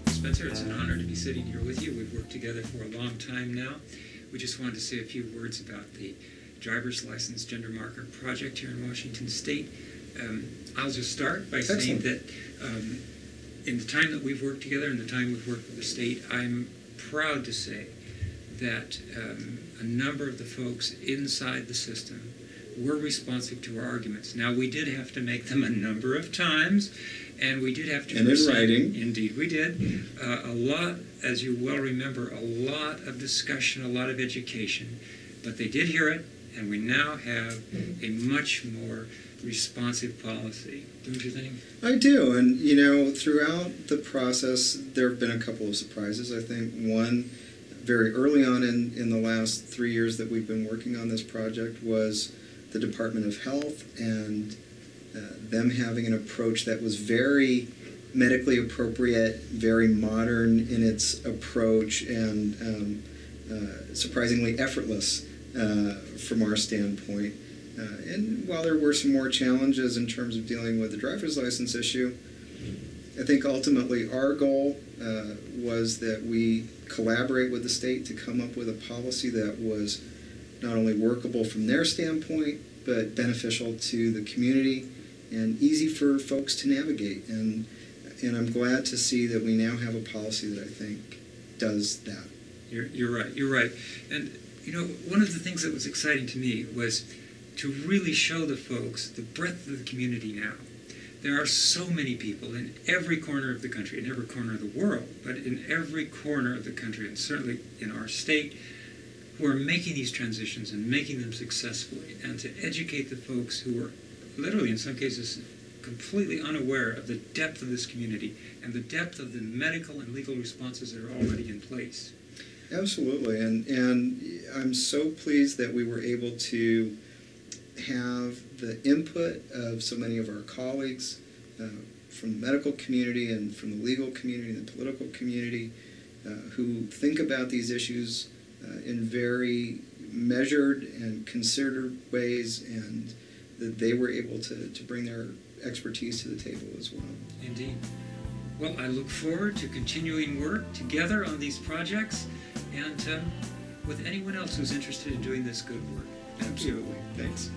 Spencer, it's an honor to be sitting here with you. We've worked together for a long time now. We just wanted to say a few words about the driver's license gender marker project here in Washington State. I'll just start by saying that in the time that we've worked together and the time we've worked with the state, I'm proud to say that a number of the folks inside the system were responsive to our arguments. Now, we did have to make them a number of times, and we did have to... And in writing. Indeed, we did. A lot, as you well remember, a lot of discussion, a lot of education, but they did hear it, and we now have a much more responsive policy. Don't you think? I do, and you know, throughout the process, there have been a couple of surprises. I think one, very early on in the last 3 years that we've been working on this project, was the Department of Health and them having an approach that was very medically appropriate, very modern in its approach, and surprisingly effortless from our standpoint. And while there were some more challenges in terms of dealing with the driver's license issue, I think ultimately our goal was that we collaborate with the state to come up with a policy that was not only workable from their standpoint, but beneficial to the community and easy for folks to navigate. And I'm glad to see that we now have a policy that I think does that. You're right. You're right. And you know, one of the things that was exciting to me was to really show the folks the breadth of the community now. There are so many people in every corner of the country, in every corner of the world, but in every corner of the country, and certainly in our state, who are making these transitions and making them successfully, and to educate the folks who are literally, in some cases, completely unaware of the depth of this community and the depth of the medical and legal responses that are already in place. Absolutely, and I'm so pleased that we were able to have the input of so many of our colleagues from the medical community and from the legal community and the political community who think about these issues in very measured and considered ways, and that they were able to bring their expertise to the table as well. Indeed. Well, I look forward to continuing work together on these projects and with anyone else who's interested in doing this good work. Absolutely. Thanks.